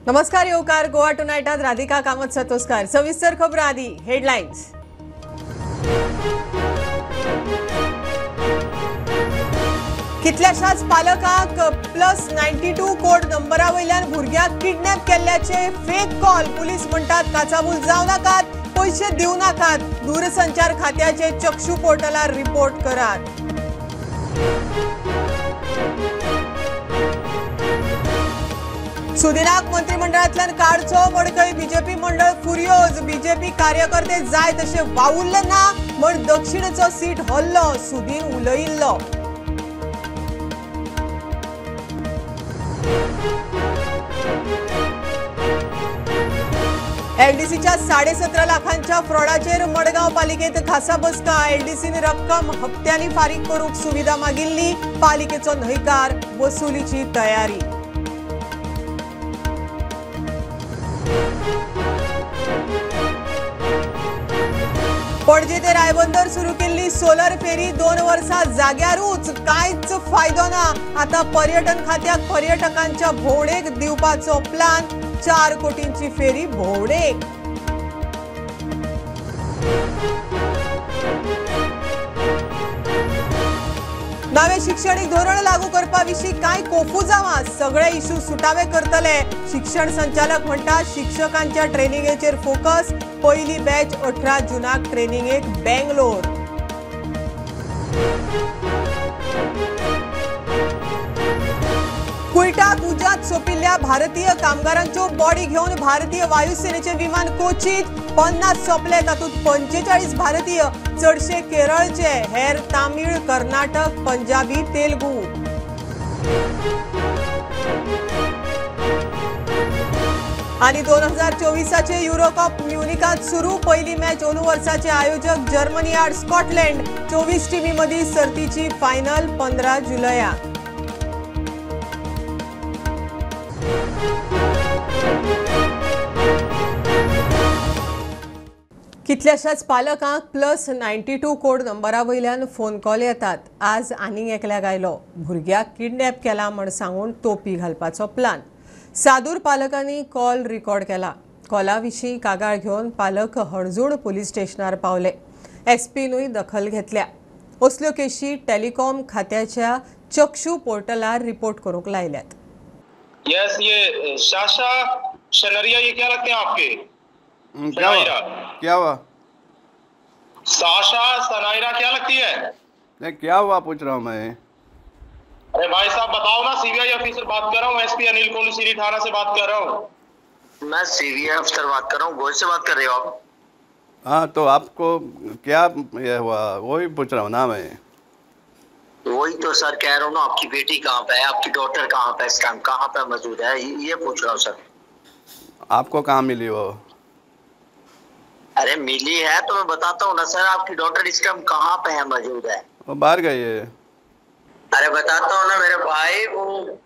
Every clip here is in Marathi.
नमस्कार येवकार गोवा टुनायटात राधिका कामत सतोस्कार सविस्तर खबर आदी हेडलाइन्स। कितल्याशाच पालकांक +92 कोड नंबरा वयल्यान भुरग्याक किडनॅप केल्ल्याचे फेक कॉल पुलीस म्हणटात काचाबूल जावं नाकात, पैसे दिवं नाकात। दूरसंचार खात्याचे चक्षु पोर्टलार रिपोर्ट करात। सुदिनाक मंत्रिमंडळांतल्यान काडचो मडकय बीजेपी मंडळ फुरियोज। बीजेपी कार्यकर्ते जाय तशे वावुरले ना म्हण दक्षिणचो सीट हल्लो, सुदीन उलयिल्लो। एलडीसीच्या 17.5 लाखांच्या फ्रॉडाचेर मडगांव पालिकेत खासा बसका। एलडीसीन रक्कम हप्त्यांनी फारीक करूंक सुविधा मागिल्ली, पालिकेचो न्हयकार, वसुलीची तयारी। पणजे ते रायबंदर सुरू केल्ली सोलर फेरी 2 वर्सां जाग्यारूच, कांयच फायदो ना। आता पर्यटन खात्याक पर्यटकांच्या भोंवडेक दिवपाचो प्लान, 4 कोटींची फेरी भोंवडेक। नवे शिक्षणीक धोरण लागू करपा विशीं कांय कोफू जावा, सगळे इश्यू सुटावे करतले। शिक्षण संचालक म्हणटात शिक्षकांच्या ट्रेनिंगेचेर फोकस, पहिली बॅच 18 जूनाक ट्रेनिंगेक बेंगलोर। कुयटाक उज्यांत सोंपिल्ल्या भारतीय कामगारांच्यो बॉडी घेवन भारतीय वायुसेनेचे विमान कोचीत, 50 सोंपले, तातूंत 45 भारतीय, चडशे केरळचे, हेर तामीळ, कर्नाटक, पंजाबी, तेलुगू। आणि 2024चे युरो कप म्युनिकात सुरू, पहिली मॅच अंदू वर्साचे आयोजक जर्मनी आड स्कॉटलंड। 24 टीमी मदीं सर्तीची फायनल 15 जुलयाक। कितल्याशाच पालकांक +92 कोड नंबरा वयल्यान फोन कॉल येतात। आज आनीक एकल्याक आयलो, भुरग्याक किडनॅप केला म्हण सांगून तोपी घालपाचो प्लान। सादूर पालकांनी कॉल रिकॉर्ड केला। कॉला विशीं कागाळ घेवन पालक हणजूण पुलीस स्टेशनार पावले। एसपीनूय दखल घेतल्या। असल्यो केशी टेलिकॉम खात्याच्या चक्षु पोर्टलार रिपोर्ट करूंक लायल्यात। यस, ये साशा शनरिया, ये क्या लगते हैं आपके? क्या हुआ? साशा सनायरा क्या लगती है? नहीं, क्या हुआ पूछ रहा हूँ मैं। अरे भाई साहब बताओ ना, सीबीआई ऑफिसर बात कर रहा हूँ, एसपी अनिल कोहली थाना से बात कर रहा हूँ। मैं सीबीआई अफसर बात कर रहा हूँ। गोयल से बात कर रहे हो आप? हाँ, तो आपको क्या ये हुआ वही पूछ रहा हूँ ना मैं। वही तो सर कह रहा हूँ ना, आपकी बेटी कहाँ पे है, आपकी डॉटर कहाँ पे इस टाइम कहाँ पे मौजूद है, ये पूछ रहा हूँ सर। आपको कहाँ मिली वो? अरे मिली है तो मैं बताता हूँ ना सर, आपकी डॉटर इस टाइम कहाँ पे है मौजूद है? वो बाहर गई है। अरे बताता हूँ ना मेरे भाई, वो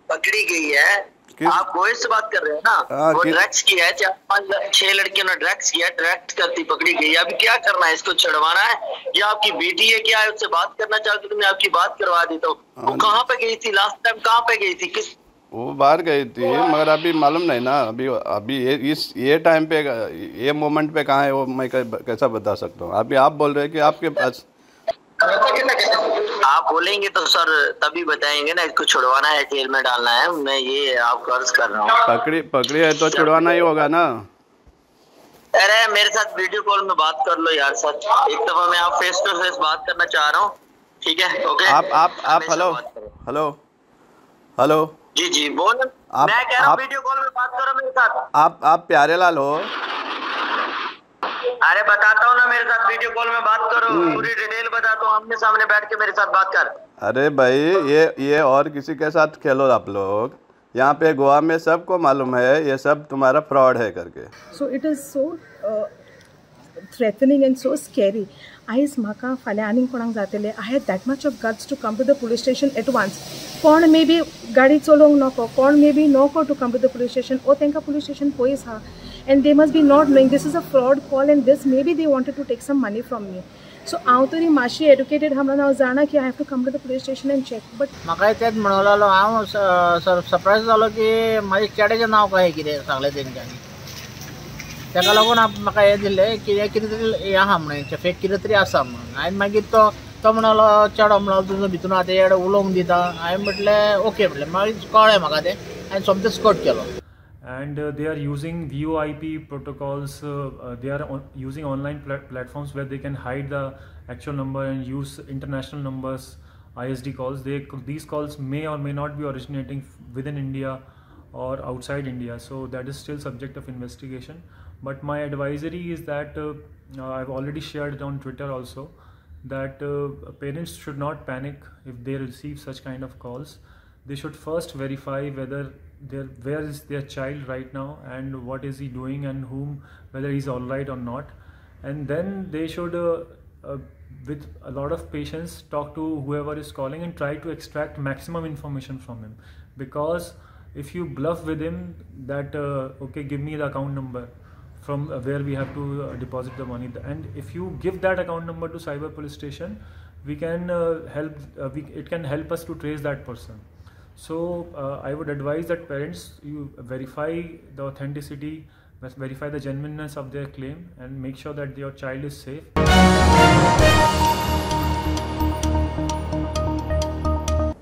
पकड़ी गई है। आप गोयल से बात कर रहे हो ना? वो ड्रग्स किया है, 4-5-6 लड़कियों ने ड्रग्स किया, ड्रग्स करती पकड़ी गई है। अभी क्या करना है, इसको छुड़वाना है या आपकी बेटी है क्या है, उससे बात करना चाहती हूँ, मैं आपकी बात करवा देता हूँ। वो कहाँ पे गई थी लास्ट टाइम, कहाँ पे गई थी, किस? वो बाहर गई थी, मगर अभी मालूम नहीं ना। अभी ये टाइम पे, ये मोमेंट पे कहाँ है वो मैं कैसा बता सकता हूँ। अभी आप बोल रहे हैं कि आपके पास, आप बोलेंगे तो सर तभी बताएंगे ना। इसको छुड़वाना है, जेल में डालना है, मैं ये आपको अर्ज कर रहा हूँ। पकड़ी है तो छुड़वाना ही होगा ना। अरे मेरे साथ वीडियो कॉल में बात कर लो यार सर, एक दफा मैं आप फेस टू फेस बात करना चाह रहा हूँ, ठीक है? ओके, आप हेलो जी बोल। मैं कह रहा हूँ वीडियो कॉल में बात करो मेरे साथ। आप प्यारे लाल हो? अरे बताता हूँ ना, मेरे साथ वीडियो कॉल में बात करो, पूरी डिटेल बताता हूँ, आमने सामने बैठ के मेरे साथ बात कर। अरे भाई, ये और किसी के साथ खेलो आप लोग। यहाँ पे गोवा में सबको मालूम है ये सब तुम्हारा फ्रॉड है करके। So it is so threatening and so scary. आयज म्हाका फाल्यां आनीक कोणाक जातलें, I have that much of guts to come to the police station at once. कोण मे बी गाडी चलोवंक नको, कोण मे बी नॉको to come to the police station, ओ तांकां पुलीस स्टेशन पयस आहा, and they must be not knowing this is a fraud call and this maybe they wanted to take some money from me. So हांव तरी मातशी एड्युकेटेड आहा म्हणून हांव जाणा की I have to come to the police station and check. But म्हाकाय तेच म्हणलेलो हांव सरप्रायज जालो की म्हाजे चेड्याचें नांव कशें कितें सांगलें तेंच्यांनी. ताका लागून म्हाका हें दिलें की कितें तरी हें आहा म्हणून फेक कितें तरी आसा म्हणून. हांवें मागीर तो म्हणलो चेडो म्हणलो तुजो भितून आतां येडो उलोवंक दिता. हांवें म्हटलें ओके म्हटलें. मागीर कळ्ळें म्हाका तें हांवें सोमतें स्कट केलो. And they are using VoIP protocols. They are using online platforms where they can hide the actual number and use international numbers, ISD calls. These calls may or may not be originating within India or outside India, so that is still subject of investigation. But my advisory is that I've already shared it on Twitter also, that parents should not panic if they receive such kind of calls. They should first verify where is their child right now and what is he doing and whether he's all right or not, and then they should with a lot of patience talk to whoever is calling and try to extract maximum information from him. Because if you bluff with him that okay, give me the account number from where we have to deposit the money, and if you give that account number to cyber police station, we can it can help us to trace that person. So I would advise that parents, you verify the authenticity, verify the genuineness of their claim and make sure that your child is safe.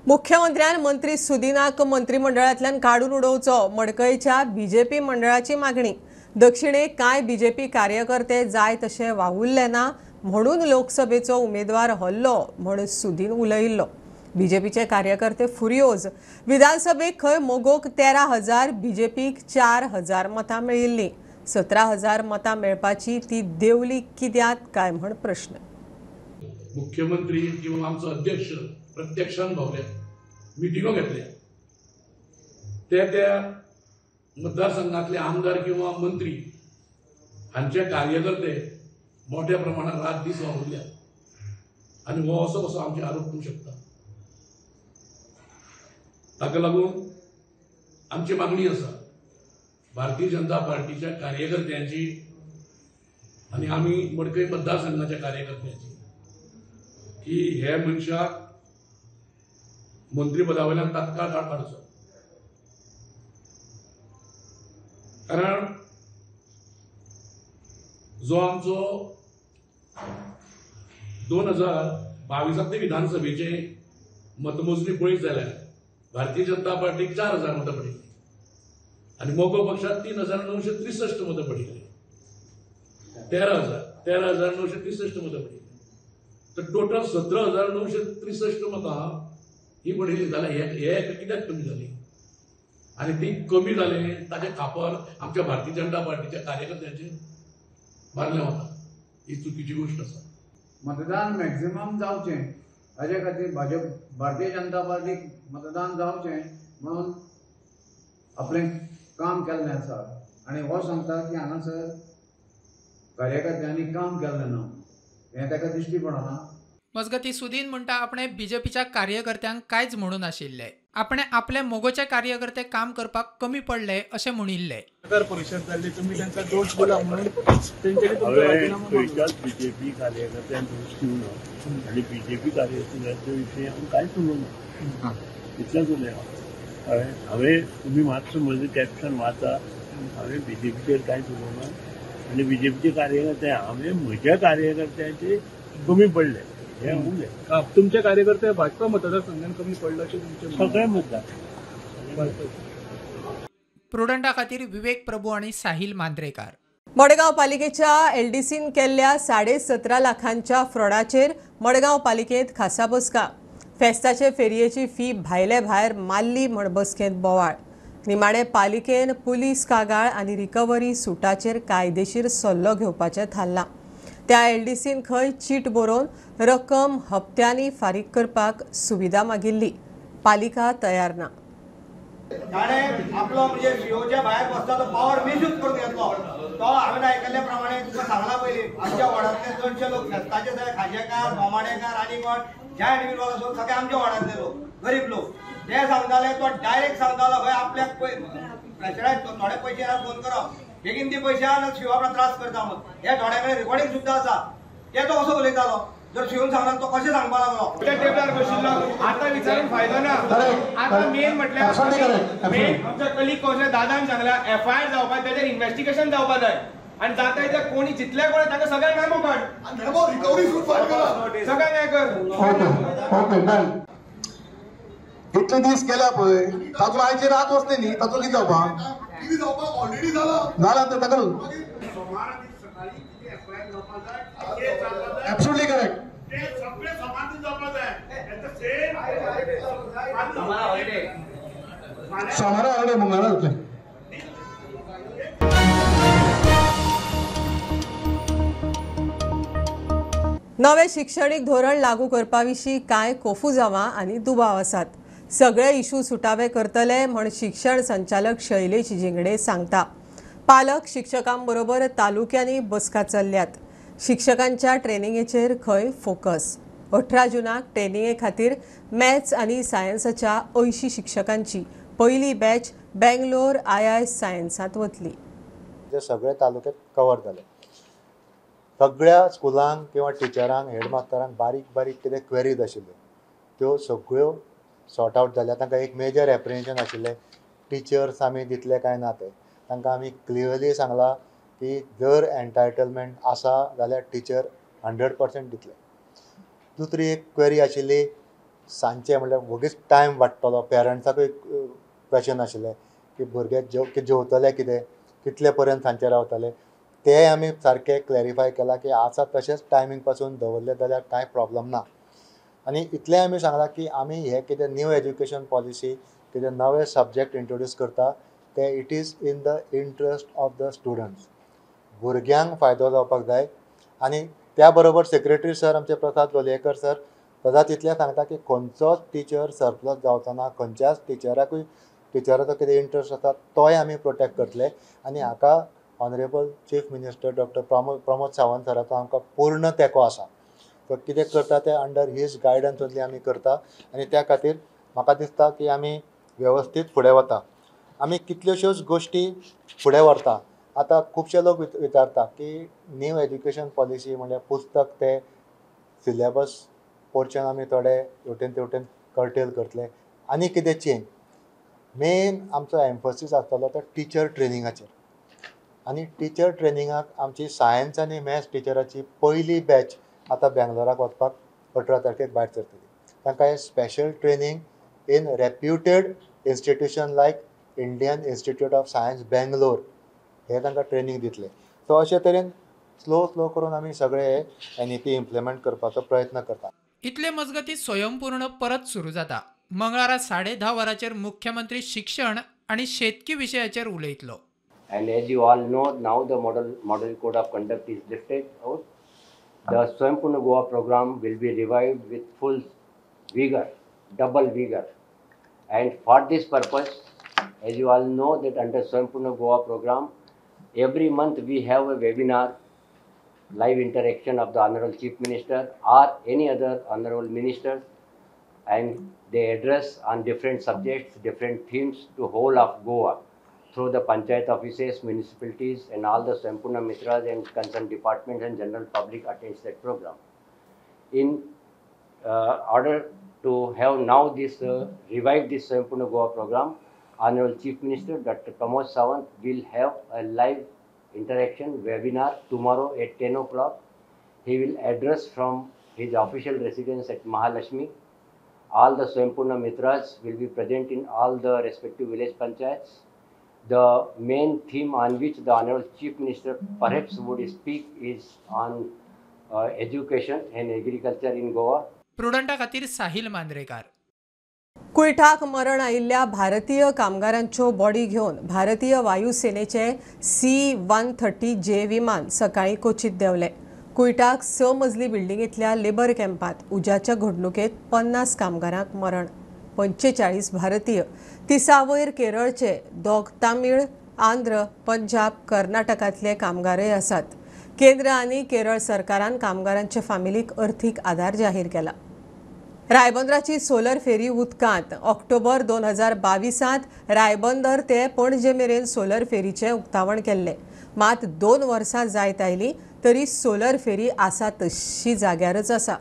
मुख्यमंत्र्यान मंत्री सुदिनाक मंत्रिमंडळांतल्यान काडून उडोवचो मडकयच्या बीजेपी मंडळाची मागणी. दक्षिणेक कांय बीजेपी कार्यकर्ते जाय तशे वावुरले ना म्हणून लोकसभेचो उमेदवार हरलो म्हूण सुदीन उलयिल्लो. बीजेपीचे कार्यकर्ते फुरियोज. विधानसभेक खंय मोगोक 13,000, बीजेपीक 4,000 मतां मेळिल्लीं. 17,000 मतां मेळपाची ती देवली कित्याक काय म्हण प्रश्न. मुख्यमंत्री किंवा आमचो अध्यक्ष प्रत्यक्षान भोवले, मिटिंगो घेतल्या. त्या मतदारसंघातले आमदार किंवा मंत्री हांचे कार्यकर्ते मोठ्या प्रमाणात रात दीस वावुरल्या आनी हो असो कसो आमचे आरोप करूंक शकता. ताका लागून आमची मागणी आसा भारतीय जनता पार्टीच्या कार्यकर्त्यांची आनी आमी मडकय मतदारसंघाच्या कार्यकर्त्यांची की हे मनशाक मंत्रीपदा वयल्यान तात्काळ काडचो. कारण जो आमचो 2022 विधानसभेचे मतमोजणी पळयत जाल्यार भारतीय जनता पार्टीक 4,000 मतां पडिल्ली आनी मोगो पक्षाक 3,963 मतां पडिल्ली. 13,963 मतां पडिल्ली. तर टोटल 17,963 मतां ही पडिल्ली जाल्यार हे कित्याक कमी जाली आनी ती कमी जाले ताचे खापर आमच्या भारतीय जनता पार्टीच्या कार्यकर्त्यांचे मारले वता. ही चुकीची गोष्ट आसा. मतदान मॅक्झिमम जावचें हाजे खातीर भारतीय जनता पार्टीक मतदान जावचें म्हणून आपलें काम केल्लें आसा आनी हो सांगता की हांगासर कार्यकर्त्यांनी काम केल्लें ना हें ताका दिश्टी पडना. मजगती सुदीन म्हणटा आपणे बीजेपीच्या कार्यकर्त्यांक कांयच म्हणून नाशिल्ले. आपणे आपले मोगोचे कार्यकर्ते काम करपाक कमी पडले अशें म्हणिल्ले. नगर परिषद जाल्ली तुमी तांकां दोश दिला म्हणून बीजेपी कार्यकर्त्यांक दोश दिवना आनी बीजेपी कार्यकर्त्यांच्या विशयी हांव कांयच उलोवना. इतलेंच उलयलां हांवें. तुमी मातसो म्हजें कॅप्शन वाचा. हांवें बीजेपीचेर कांयच उलोवना आनी बीजेपीचे कार्यकर्ते हांवें म्हज्या कार्यकर्त्यांचे कमी पडले हे उलय. तुमचे कार्यकर्ते भाजपा मतदारसंघात कमी पडले अशें तुमचे सगळे मतदार. प्रुडंटा खातीर विवेक प्रभू आनी साहिल मांद्रेकार. मडगांव पालिकेच्या एलडीसीन केल्ल्या 17.5 लाखांच्या फ्रॉडाचेर मडगांव पालिकेंत खासा बसका. फेस्ताचे फेरयेची फी भायले भायर मारली म्हण बसकेंत बोवाळ. निमाणे पालिकेन पुलीस कागाळ आनी रिकव्हरी सुटाचेर कायदेशीर सल्लो घेवपाचें थारलां. त्या एलडीसीन खंय चीट बरोवन रक्कम हप्त्यांनी फारीक करपाक सुविधा मागिल्ली. पालिका तयार ना. ताणें आपलो म्हणजे सीओच्या भायर बसता तो पावर मिसयूज करून घेतलो. तो हांवें आयकल्ले प्रमाणे तुका सांगला पयलीं आमच्या वाड्यांतले चडशे लोक फेस्ताचे सगळे खाजेकार बोमाडेकार आनी कोण जायंट विलवाल असो सगळे आमच्या वाड्यांतले लोक गरीब लोक ते सांगताले. तो डायरेक्ट सांगतालो खंय आपल्याक प्रेशरायज थोडे पयशे फोन करप बेगीन ती पयशे शिवापा त्रास करता म्हणून. हे थोड्या कडेन रिकॉर्डिंग सुद्दां आसा. ते तो असो उलयतालो. जर शिवून सांगला तो कशें सांगपा लागलो टेबलार बशिल्लो आतां विचारून फायदो ना आतां मेन म्हटल्यार मेन आमच्या कलीग कशें दादान सांगला FIR जावपाक तेजेर इन्व्हेस्टिगेशन जावपाक जाय आणि जाता येता कोणी जितले कोणी ताका सगळ्यांक मेमो काड रिकवरी सूट फायल करा सगळ्यांक हें कर ओके इतले दीस केल्या पळय तातूंत आयचे रात वचले न्ही तातूंत कितें जावपाक ऑलरेडी जाला तर ताका एब्सोल्युटली करेक्ट सोमारा हॉलिडे मंगळारा जातले नवे शिक्षणीक धोरण लागू करपा विशीं कांय कोफुजावां आनी दुबाव आसात. सगळे इशू सुटावे करतले म्हण शिक्षण संचालक शैलेश जिंगडे सांगता. पालक शिक्षकां बरोबर तालुक्यांनी बसका चल्ल्यात. शिक्षकांच्या ट्रेनिंगेचेर खंय फोकस. 18 जुनाक ट्रेनिंगे खातीर मॅथ्स आनी सायन्साच्या 80 शिक्षकांची पयली बॅच बेंगलोर II सायन्सांत वतली. सगळे तालुके कवर जाले. सगळ्या स्कुलांक किंवा टिचरांक हेडमास्टरांक बारीक बारीक कितें क्वेरीज आशिल्ल्यो त्यो सगळ्यो सॉर्ट आवट जाल्या. तांकां एक मेजर एप्रिहेन्शन आशिल्लें टिचर्स आमी दितले काय ना ते. तांकां आमी क्लियरली सांगलां की जर एन्टायटलमेंट आसा जाल्यार टिचर 100% दितले. दुसरी एक क्वेरी आशिल्ली सांजचे म्हणल्यार वगीच टायम वाडटलो. पेरंट्साकूय क्वेशन आशिल्लें की भुरगे जेवतले कितें, कितले पर्यंत सांजचे रावतले. ते आमी सारके क्लॅरिफाय केला की आसा तशेंच टायमींग पासून दवरले जाल्यार कांय प्रॉब्लम ना. आनी इतलें आमी सांगलां की आमी हे कितें न्यू एज्युकेशन पॉलिसी कितें नवे सब्जेक्ट इंट्रोड्यूस करता ते it is in the interest of the students. भुरग्यांक फायदो जावपाक जाय. आनी त्या बरोबर सेक्रेटरी सर आमचे प्रसाद लोलयेकर सर सदांच इतलें सांगता की खंयचोच टिचर सरप्लस जावचो खंयच्याच टिचराकूय टिचराचो कितें इंट्रस्ट आसा तोय आमी प्रोटेक्ट करतले. आनी हाका honourable chief minister doctor Pramod Sawant सराचो आमकां पूर्ण तेंको आसा. तो कितें करता ते अंडर हीज गायडन्स ओन्ली आमी करता. आनी त्या खातीर म्हाका दिसता की आमी वेवस्थीत फुडें वता. आमी कितल्योश्योच गोश्टी फुडें व्हरता. आतां खुबशे लोक विचारता की न्यू एज्युकेशन पॉलिसी म्हणल्यार पुस्तक ते सिलेबस पोर्शन आमी थोडे हेवटेन तेवटेन कर्टेल करतले आनी कितें चेंज. मेन आमचो एम्फसीस आसतलो तो टिचर ट्रेनिंगाचेर. आनी टिचर ट्रेनिंगाक आमची सायन्स आनी मॅथ्स टिचराची पयली बॅच आतां बेंगलोराक वचपाक 18 तारखेक भायर सरतली. तांकां हे special training in reputed institution like Indian institute of science Bangalore हे तांकां ट्रेनिंग दितले. सो अशे तरेन स्लो करून आमी सगळे NEP इम्प्लिमेंट करपाचो प्रयत्न करता. इतले मजगती स्वयंपूर्ण परत सुरू जाता. मंगळारा 10:30 वरांचेर मुख्यमंत्री शिक्षण आणि शेतकी विशयाचेर उलयतलो. And as you all know, now the model code of conduct is lifted out. The Swaympurna Goa program will be revived with full vigor, double vigor. And for this purpose, as you all know that under Swaympurna Goa program, every month we have a webinar, live interaction of the Honorable Chief Minister or any other Honorable Minister, and they address on different subjects, different themes to whole of Goa. Through the panchayat offices, municipalities and all the Swaympurna Mitras and concerned departments and general public attends that program. In order to have now this revive this Swaympurna Goa program, Honorable Chief Minister Dr. Pramod Sawant will have a live interaction webinar tomorrow at 10 o'clock. He will address from his official residence at Mahalakshmi. All the Swaympurna Mitras will be present in all the respective village panchayats. The main theme on which the Honorable Chief Minister perhaps would speak is on education and agriculture in Goa. प्रुडंटा खातीर साहिल मांद्रेकार. कुयटाक मरण आयिल्ल्या भारतीय कामगारांच्यो बॉडी घेवन भारतीय वायुसेनेचे C-130J विमान सकाळी कोचीत देवले. कुयटाक 6 मजली बिल्डिंगेंतल्या लेबर कॅम्पात उज्याच्या घडणुकेत 50 कामगारांक मरण. 45 भारतीय, 30 वयर केरळचे, 2 तामीळ, आंध्र, पंजाब, कर्नाटकातले कामगारय आसात. केंद्र आनी केरळ सरकारान कामगारांच्या फामिलीक अर्थीक आदार जाहीर केला. रायबंदराची सोलर फेरी उदकांत. ऑक्टोबर 2022 रायबंदर ते पणजे मेरेन सोलर फेरीचे उक्तावण केल्ले. मात 2 वर्सां जायत आयली तरी सोलर फेरी आसा तशी जाग्यारच आसा.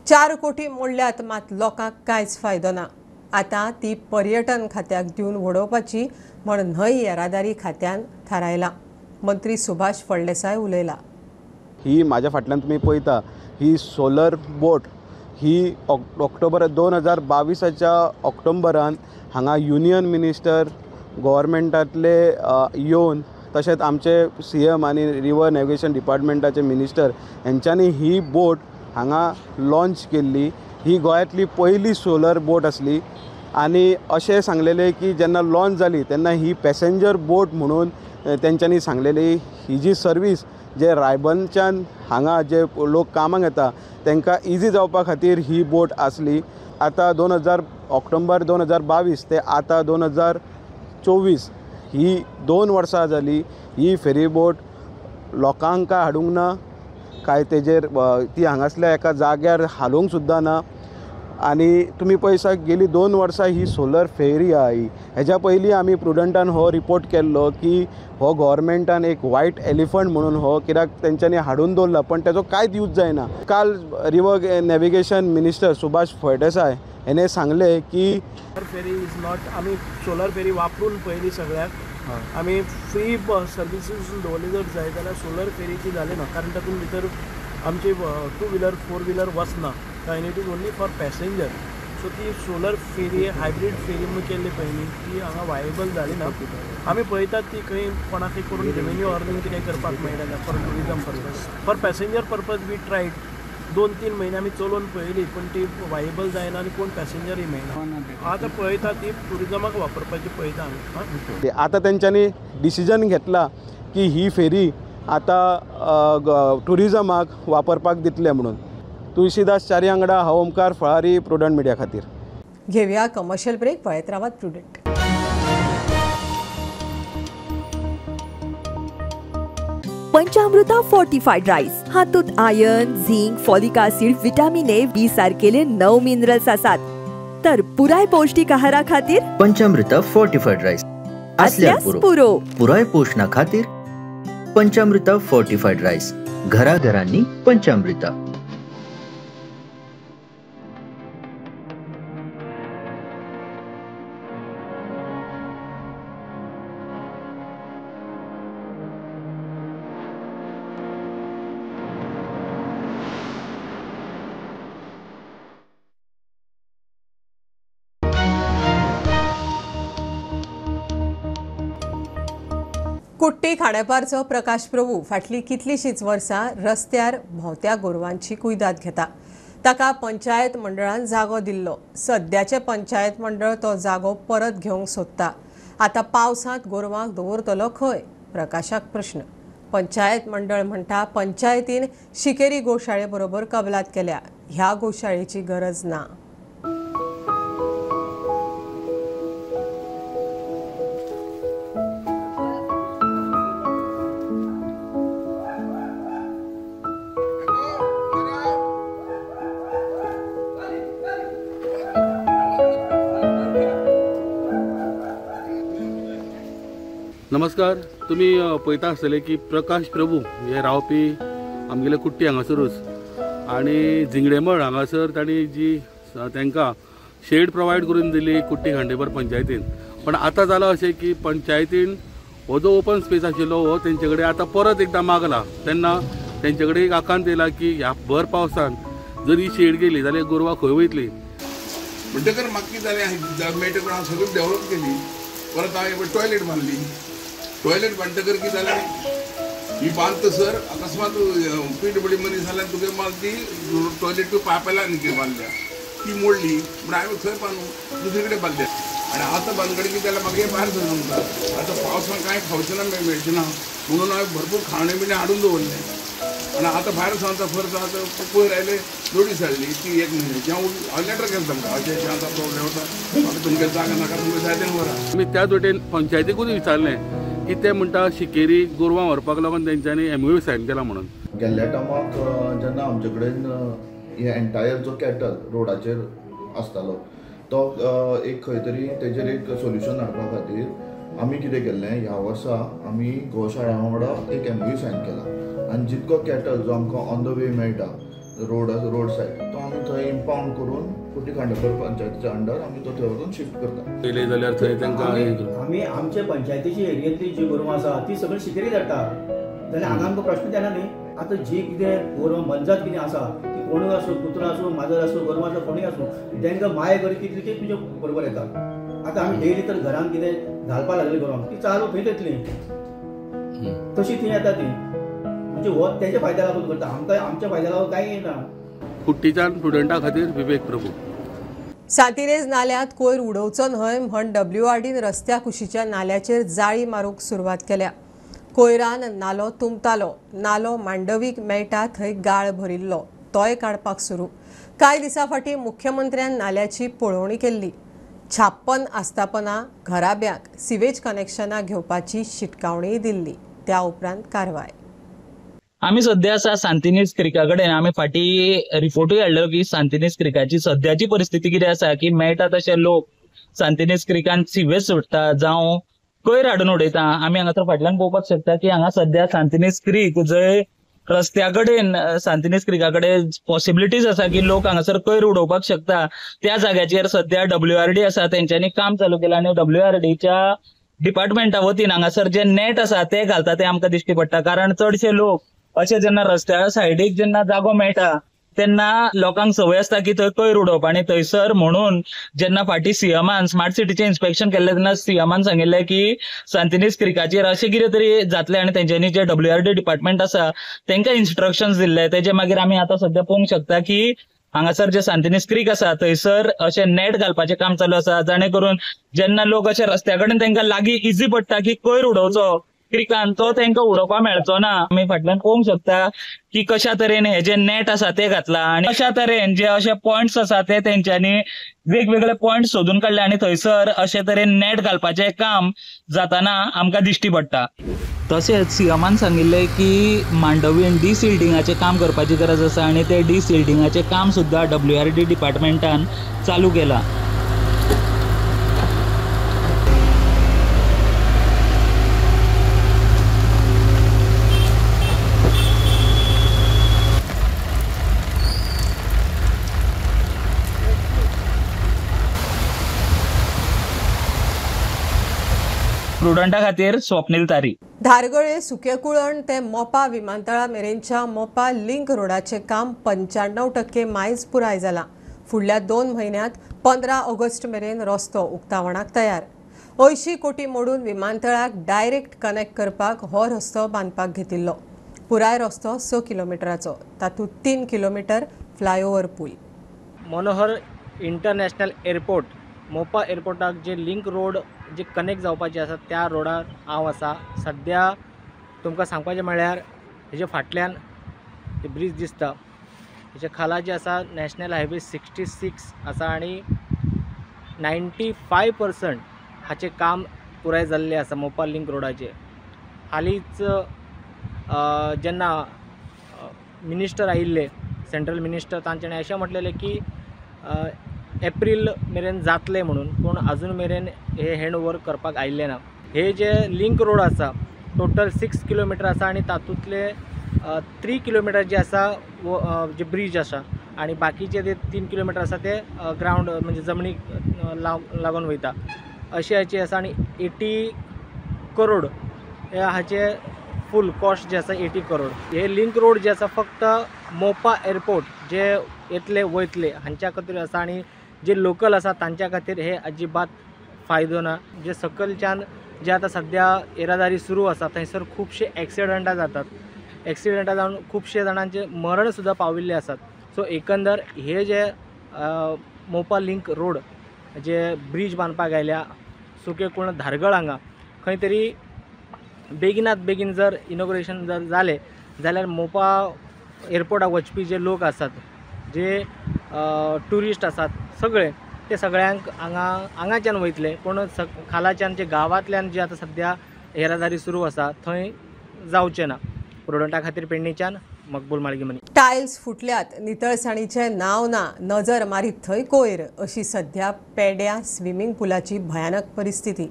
4 कोटी मोडल्यात मात लोकांक कांयच फायदो ना. आतां ती पर्यटन खात्याक दिवन वडोवपाची म्हण न्हंय येरादारी खात्यान थारायला. मंत्री सुभाष फळदेसाय उलयला. ही माझ्या फाटल्यान तुमी पळयता ही सोलर बोट ही ऑक्टोबर 2022 ऑक्टोबरान हांगा युनियन मिनिस्टर गव्हर्मेंटांतले येवन तशेंच आमचे CM आनी रिवर नॅव्हिगेशन डिपार्टमेंटाचे मिनिस्टर हेंच्यांनी ही बोट हांगा लॉन्च केल्ली. ही गोंयांतली पयली सोलर बोट आसली आनी अशें सांगलेलें की जेन्ना लॉन्च जाली तेन्ना ही पॅसेंजर बोट म्हणून तेंच्यांनी सांगलेली. ही जी सर्वीस जे रायबंदच्यान हांगा जे लोक कामाक येता तांकां इजी जावपा खातीर ही बोट आसली. आतां ऑक्टोबर 2022 ते आतां 2024 ही 2 वर्सां जाली. ही फेरी बोट लोकांक काय हाडूंक ना काय तेजेर ती हांगासल्या एका जाग्यार हालोवंक सुद्दां ना. आनी तुमी पळयसा गेली 2 वर्सां ही सोलर फेरी आहा ही. हेज्या पयलीं आमी प्रुडंटान हो रिपोर्ट केल्लो की हो गव्हर्मेंटान एक व्हायट एलिफंट म्हणून हो कित्याक तेंच्यांनी हाडून दवरला पण तेजो कांयच यूज जायना. काल river navigation minister Subhash Phaldesai हेणे सांगले की सोलर फेरी इज नॉट. आमी सोलर फेरी वापरून पयली सगळ्याक आमी फ्री सर्विसीस दवरली जर जाय जाल्यार सोलर फेरीची जाली ना कारण तातूंत भितर आमची 2 व्हिलर 4 व्हिलर वचना. आनी it is only for passenger. So ती सोलर फेरी हायब्रीड फेरी म्हणून केल्ली पयलीं ती हांगा वायबल जाली ना. आमी पळयतात ती खंय कोणाकय करून रेवेन्यू अर्निंग कितें करपाक मेळटा for tourism purpose. For passenger purpose we tried 2-3 म्हयने आमी चलोवन पळयली पण ती वायबल जायना आनी कोण पॅसेंजरूय मेळना. आतां पळयता ती टुरिजमाक वापरपाची पळयता आमी. आतां तेंच्यांनी डिसिजन घेतला की ही फेरी आतां टुरिजमाक वापरपाक दितले म्हणून. तुळशीदास च्यारी हांव ओमकार फळारी प्रुडंट मिडिया खातीर. घेवया कमर्शियल ब्रेक. पळयत रावात प्रुडंट. पंचामृता फोर्टिफाईड राईस हातूंत iron, zinc, folic acid, vitamin A, B सारकेले 9 मिनरल्स आसात. तर पुराय पौष्टिक आहारा खातीर पंचामृता फोर्टिफाईड राईस असल्यार पुरो. पुराय पोषणा खातीर पंचामृता फोर्टिफाईड राईस. घराघरांनी पंचामृता. कुट्टी खांडेपारचो प्रकाश प्रभू फाटली कितलीशींच वर्सां रस्त्यार भोंवत्या गोरवांची कुयदाद घेता. ताका पंचायत मंडळान जागो दिल्लो. सद्याचे पंचायत मंडळ तो जागो परत घेवंक सोदता. आतां पावसांत गोरवांक दवरतलो खंय? प्रकाशाक प्रश्न. पंचायत मंडळ म्हणटा पंचायतीन शिकेरी गोशाळे बरोबर कबलात केल्या. ह्या गोशाळेची गरज ना. नमस्कार. तुमी पळयता आसतले की प्रकाश प्रभू हे रावपी आमगेले कुट्टी हांगासरूच आनी जिंगडेमळ हांगासर तांणी जी तांकां शेड प्रोवायड करून दिली कुट्टी खांडेपार पंचायतीन. पण आतां जालां अशें की पंचायतीन हो जो ओपन स्पेस आशिल्लो हो तेंचे कडेन आतां परत एकदां मागला. तेन्ना तेंचे कडेन एक आकांत येयला की ह्या भर पावसान जर ही शेड गेली जाल्यार गोरवां खंय वयतली. म्हणटकर म्हाका कितें जालें मेळटा करून हांव सगळी डेव्हलप केली. परत हांवें टॉयलेट बांदली. टॉयलेट बांदतकर कितें जालें ही बांदतसर अकस्मात PWD मनीस जाल्यार तुगे म्हाका ती टॉयलेट पायपलायन बांदल्या ती मोडली. पूण हांवें खंय बांदूं दुसरे कडेन बांदल्या. आनी आतां बांदकडे कितें जाल्यार म्हाका हे भायर सरता. आतां पावसान कांय खावचें ना मेळचें ना म्हणून हांवें भरपूर खाणे बिणे हाडून दवरले. आनी आतां भायर सांगता फर्स्ट आतां पयर आयले नोटीस हाडली ती 1 म्हयन्याची. हांव लेटर केलें तांकां अशें आतां प्रॉब्लेम आसा म्हाका तुमगे जागा नाका तुमगे जाय तेन्ना व्हरा. आमी त्या वटेन पंचायतीकूच विचारलें की ते म्हणटा शिकेरी गोरवां व्हरपाक लागून तेंच्यांनी MOU सायन केला म्हणून. गेल्ल्या टायमाक जेन्ना आमचे कडेन हे एंटायर जो कॅटल रोडाचेर आसतालो तो एक खंय तरी तेजेर एक सोल्युशन हाडपा खातीर आमी कितें केल्लें ह्या वर्सा आमी गोशाळा वांगडा एक MOU सायन केला आनी जितको कॅटल जो आमकां ऑन द वे मेळटा रोड सायड तो आमी थंय इम्पाउंड करून कुट्टी खांडेकर पंचायतीच्या अंडर आमी तो थंय वचून शिफ्ट करता पयले जाल्यार थंय तांकां आमी आमचे पंचायतीची एरियेंतली जी गोरवां आसा ती सगळी शिकेरी धाडटा जाल्यार हांगा आमकां प्रश्न येना न्ही आतां जी कितें गोरवां मनजात कितें आसा ती कोणूय आसूं कुत्रो आसूं माजर आसूं गोरवां आसूं कोणूय आसूं तांकां माय करी तितली ती तुजे बरोबर येता आतां आमी डेली तर घरान कितें घालपाक लागले गोरवांक ती चालू खंय येतली तशी थंय येता ती म्हणजे हो तेच्या फायद्या लागून करता आमकां आमच्या फायद्या लागून कांय येना कुट्टीच्या स्टुडंटा खातीर विवेक प्रभू सांतिनेज नाल्यांत कोयर उडोवचो न्हय म्हण WRDन रस्त्या कुशीच्या नाल्याचेर जाळी मारूंक सुरवात केल्या कोयरान नालो तुंबतालो नालो मांडवीक मेळटा थंय गाळ भरिल्लो तोय काडपाक सुरू कांय दिसा फाटीं मुख्यमंत्र्यान नाल्याची पळोवणी केल्ली 56 आस्थापनां घराब्यांक सिवेज कनेक्शनां घेवपाची शिटकावणी दिल्ली त्या उपरांत कारवाय आम्ही सध्या आसा सांतिनेज क्रिका कडेन आमी फाटीं रिपोर्टूय हाडलो की सांतिनेज क्रिकाची सध्याची परिस्थिती कितें आसा की मेळटा तशे लोक सांतिनेज क्रिकान सिवेज सोडटा जावं कोयर हाडून उडयता आमी हांगासर फाटल्यान पळोवपाक शकता की हांगा सध्या सांतिनेज क्रीक जंय रस्त्या कडेन सांतिनेज क्रिका कडेन पॉसिबिलिटीज आसा की लोक हांगासर कोयर उडोवपाक शकता त्या जाग्याचेर सध्या WRD आसा तेंच्यांनी काम चालू केलां आनी WRDच्या डिपार्टमेंटा वतीन हांगासर जे नेट आसा ते घालता ते आमकां दिश्टी पडटा कारण चडशे लोक अशें जेन्ना रस्त्या सायडीक जेन्ना जागो मेळटा तेन्ना लोकांक संवय आसता की थंय कोयर उडोवप आनी थंयसर म्हणून जेन्ना फाटीं सीएमान स्मार्ट सिटीचें इन्स्पेक्शन केल्लें तेन्ना सीएमान सांगिल्लें की सांतिनेज क्रिकाचेर अशें कितें तरी जातलें आनी तेंच्यांनी जे WRD डिपार्टमेंट आसा तांकां इन्स्ट्रक्शन्स दिल्ले तेजे मागीर आमी आतां सध्या पळोवंक शकता की हांगासर जे सांतिनेज क्रीक आसा थंयसर अशें नेट घालपाचें काम चालू आसा जेणे करून जेन्ना लोक अशे रस्त्या कडेन तांकां लागीं इजी पडटा की कोयर उडोवचो क्रिकान तो तांकां उडोवपाक मेळचो ना आमी फाटल्यान पळोवंक शकता की कशा तरेन हे जे नेट आसा ते घातला आनी अशा तरेन जे अशे पॉयंट्स आसा ते तेंच्यांनी वेगवेगळे पॉयंट सोदून काडले आनी थंयसर अशे तरेन नेट घालपाचें काम जाताना आमकां दिश्टी पडटा तशेंच सीएमान सांगिल्लें की मांडवीन डिसिल्डिंगाचें काम करपाची गरज आसा आनी ते डिसिल्डिंगाचें काम सुद्दां WRD डिपार्टमेंटान चालू केलां स्टुडंटा खातीर स्वप्नील तारी धारगळे सुकेकुळण ते मोपा विमानतळा मेरेनच्या मोपा लिंक रोडाचे काम 95% मायज पुराय जाला फुडल्या 2 म्हयन्यांत 15 ऑगस्ट मेरेन रस्तो उक्तावणाक तयार 80 कोटी मोडून विमानतळाक डायरेक्ट कनेक्ट करपाक हो रस्तो बांदपाक घेतिल्लो पुराय रस्तो 6 किलोमिटराचो तातूंत 3 किलोमिटर फ्लायओव्हर पूल मनोहर इंटरनॅशनल एअरपोर्ट मोपा एअरपोर्टाक जे लिंक रोड जे कनेक्ट जावपाचे आसा त्या रोडार हांव आसा सद्या तुमकां सांगपाचें म्हळ्यार हेजे फाटल्यान ब्रीज दिसता हेचे खाला जे आसा नॅशनल हायवे 66 आसा आनी 95% हाचें काम पुराय जाल्लें आसा मोपा लिंक रोडाचें हालींच जेन्ना मिनिस्टर आयिल्ले सेंट्रल मिनिस्टर तांच्यांनी अशें म्हटलेलें की एप्रील मेरेन जातले म्हणून पूण अजून मेरेन हे हँड ओवर करपाक आयिल्ले ना हे जे लिंक रोड आसा टोटल 6 किलोमिटर आसा आनी तातूंतले 3 किलोमिटर जे आसा जे ब्रीज आसा आनी बाकीचे जे 3 किलोमिटर आसा ते ग्रावंड म्हणजे जमनीक लागून वयता अशें हाचे आसा आनी 80 करोड हे हाचे फूल कॉस्ट जे आसा 80 करोड हे लिंक रोड जे आसा फक्त मोपा एअरपोर्ट जे येतले वयतले हांच्या खातीर आसा आनी जे लोकल आसा तांच्या खातीर हे अजिबात फायदो ना जे सकलच्यान जे आतां सद्या येरादारी सुरू आसा थंयसर खुबशे एक्सिडंटां जातात एक्सिडंटां जावन खुबशे जाणांचे मरण सुद्दां पाविल्ले आसात सो एकंदर हे जे मोपा लिंक रोड जे ब्रीज बांदपाक आयल्या सुकेकुळण धारगळ हांगा खंय तरी बेगिनात बेगीन जर इनॉग्रेशन जर जालें जाल्यार मोपा एअरपोर्टाक वचपी जे लोक आसात जे ट्युरिस्ट आसात सगळे ते सगळ्यांक हांगाच्यान वयतले पूण खालाच्यान जे गांवांतल्यान जे आतां सद्या येरादारी सुरू आसा थंय जावचें ना प्रुडंटा खातीर पेडणेच्यान मकबूल माळगीमनी. टायल्स फुटल्यात, नितळसाणीचे नाव ना, नजर मारीत थंय कोयर अशी सध्या पेड्या स्विमींग पुलाची भयानक परिस्थिती.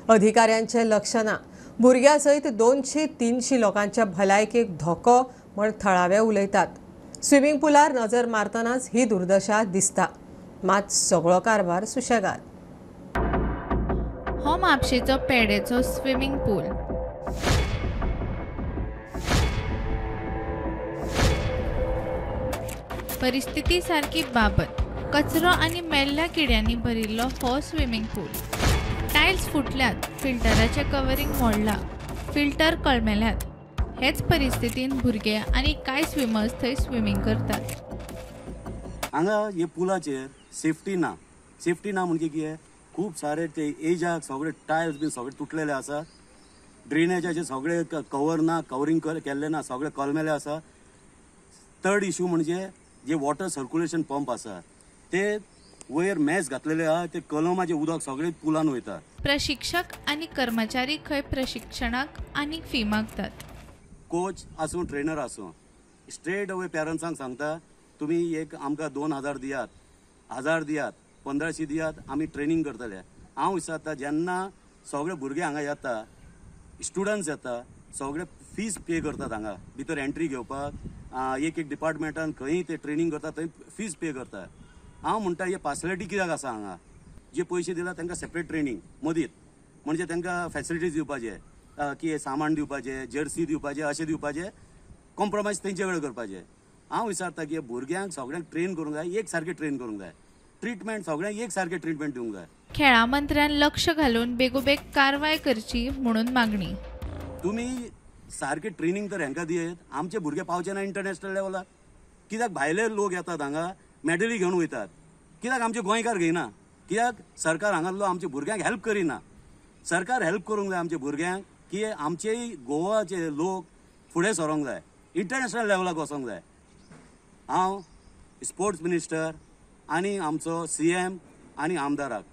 अधिकाऱ्यांचे लक्ष ना. भुरग्यां सयत 200-300 लोकांच्या भलायकेक धोको म्हण थळावे उलयतात. स्विमींग पुलार नजर मारतनाच ही दुर्दशा दिसता. मात सगळो कारभार सुशेगाद. हो म्हापशेचो पेडेचो स्विमींग पूल. परिस्थिती सारकी बाबत. कचरो आनी मेल्ल्या किड्यांनी भरिल्लो हो स्विमींग पूल. टायल्स फुटल्यात, फिल्टराचें कवरिंग मोडलां, फिल्टर कळमेल्यात. हेच परिस्थितीन भुरगे आनी कांय स्विमर्स थंय स्विमींग करतात. हांगा हे पुलाचेर सेफ्टी ना म्हणजे कितें, खूब सारे ते एजाक सगळे टायल्स बी सगळे तुटलेले आसा. ड्रेनेजाचे सगळे कवर ना, कवरिंग केल्ले ना, सगळे कलमेले आसा. थर्ड इश्यू म्हणजे जे वॉटर सर्क्युलेशन पंप आसा ते वयर मॅस घातलेले आहा, ते कलमाचे उदक सगळे पुलान वयता. प्रशिक्षक आनी कर्मचारी खंय प्रशिक्षणाक आनी फी मागतात. कोच आसूं ट्रेनर आसूं स्ट्रेट अवे पॅरंट्सांक सांगता, तुमी एक आमकां 2000 दियात, 1000 दियात, 1500 दियात, आमी ट्रेनिंग करतले. हांव विचारता, जेन्ना सगळे भुरगे हांगा येता, स्टुडंट्स येता, सगळे फीज पे करतात. हांगा भितर एंट्री घेवपाक एक डिपार्टमेंटान खंय ते ट्रेनिंग करता थंय फीज पे करता. हांव म्हणटा हे फॅसिलिटी कित्याक आसा हांगा? जे पयशे दिला तांकां सेपरेट ट्रेनिंग मदीत, म्हणजे तांकां फॅसिलिटीज दिवपाचे, की सामान दिवपाचें, जर्सी दिवपाचें, अशें दिवपाचें, कॉम्प्रोमायज तेंचे कडेन करपाचें. हांव विचारता की भुरग्यांक सगळ्यांक ट्रेन करूंक जाय, एक सारकें ट्रेन करूंक जाय. ट्रिटमेंट सगळ्यांक एक सारकें ट्रिटमेंट दिवंक जाय. खेळा मंत्र्यान लक्ष घालून बेगोबेग कारवाय करची म्हणून मागणी. तुमी सारकें ट्रेनिंग तर हांकां दियेत. आमचे भुरगे पावचे ना इंटरनॅशनल लेवलाक. कित्याक भायले लोक येतात हांगा मॅडली घेवन वयतात, कित्याक आमचे गोंयकार घेयना? कित्याक सरकार हांगातलो आमच्या भुरग्यांक हेल्प करिना? सरकार हेल्प करूंक जाय आमच्या भुरग्यांक, की आमचे गोवाचे लोक फुडें सरोंक जाय, इंटरनॅशनल लेवलाक वचोंक जाय. हांव स्पोर्ट्स मिनिस्टर आनी आमचो CM आनी आमदाराक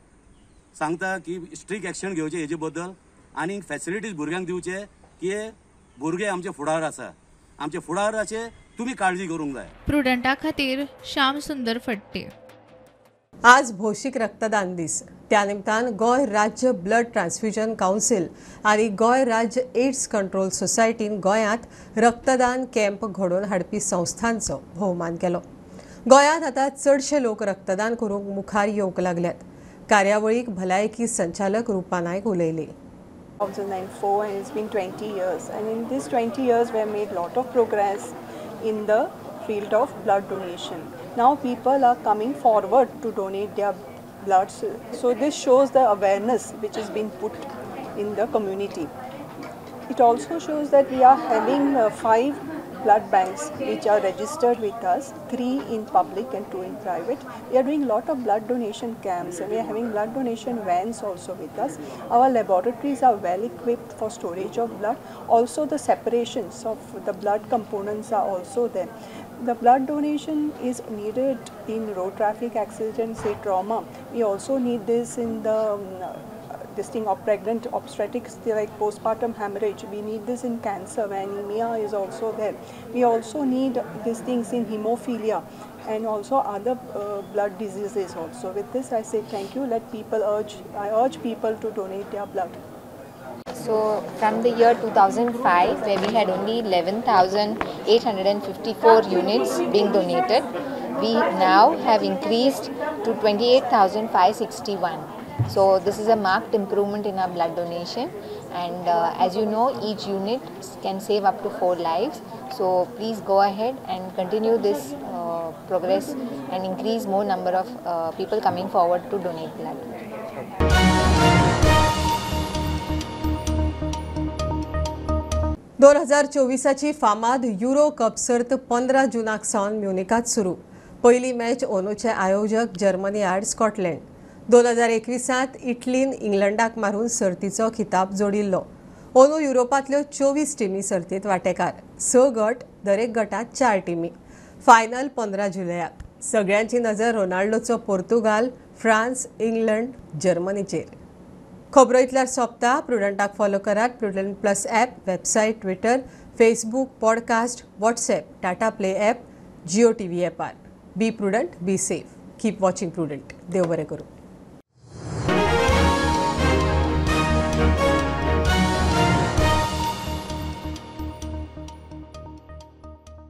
सांगता की स्ट्रिक्ट एक्शन घेवचें हेजे बद्दल आनी फॅसिलिटीज भुरग्यांक दिवचे, की भुरगे आमचे फुडार आसा. आमचे फुडाराचे तुमी काळजी करूंक जाय. प्रुडंटा खातीर श्याम सुंदर फडते. आज भौशीक रक्तदान दीस. त्या निमतान गोंय राज्य ब्लड ट्रान्सफ्युजन कावन्सिल आनी गोंय राज्य एड्स कंट्रोल सोसायटीन गोंयांत रक्तदान कॅम्प घडोवन हाडपी संस्थांचो भोवमान केलो. गोंयांत आतां चडशे लोक रक्तदान करूंक मुखार येवंक लागल्यात. कार्यावळीक भलायकी संचालक रुपा नायक उलयली. 2004 and it's been 20 years, and in these 20 years we have made lot of progress in the field of blood donation. Now people are coming forward to donate their blood, so this shows the awareness which has been put in the community. It also shows that we are having 5 blood banks which are registered with us, 3 in public and 2 in private. We are doing lot of blood donation camps and we are having blood donation vans also with us. Our laboratories are well equipped for storage of blood. Also the separations of the blood components are also there. The blood donation is needed in road traffic accidents, say trauma. We also need this in the this thing of pregnant obstetrics, like postpartum hemorrhage. We need this in cancer, anemia is also there. We also need these things in hemophilia and also other blood diseases also. With this I say thank you. I urge people to donate their blood. So from the year 2005, where we had only 11,854 units being donated, we now have increased to 28,561. So this is a marked improvement in our blood donation, and as you know, each unit can save up to 4 lives. So please go ahead and continue this progress and increase more number of people coming forward to donate blood. 2024ची फामाद युरो कप सर्त 15 जूनाक सावन म्युनिकात सुरू. पहिली मॅच ओनूचे आयोजक जर्मनी आड स्कॉटलँड. 2021 इटलीन इंग्लंडाक मारून सर्तीचो खिताब जोडिल्लो. ओनू युरोपांतल्यो 24 टिमी सर्तीत वांटेकार. 6 गट, दरेक गटात 4 टिमी. फायनल 15 जुलयाक. सगळ्यांची नजर रोनाल्डोचो पोर्तुगाल, फ्रांस, इंग्लंड, जर्मनीचेर. खबरो इतल्यार सोंपता. प्रुडंटाक फॉलो करात. Prudent plus app, website, Twitter, Facebook, podcast, WhatsApp, Tata play app, Jio TV ॲपार. Be Prudent, be safe. Keep watching Prudent. देव बरें करूं.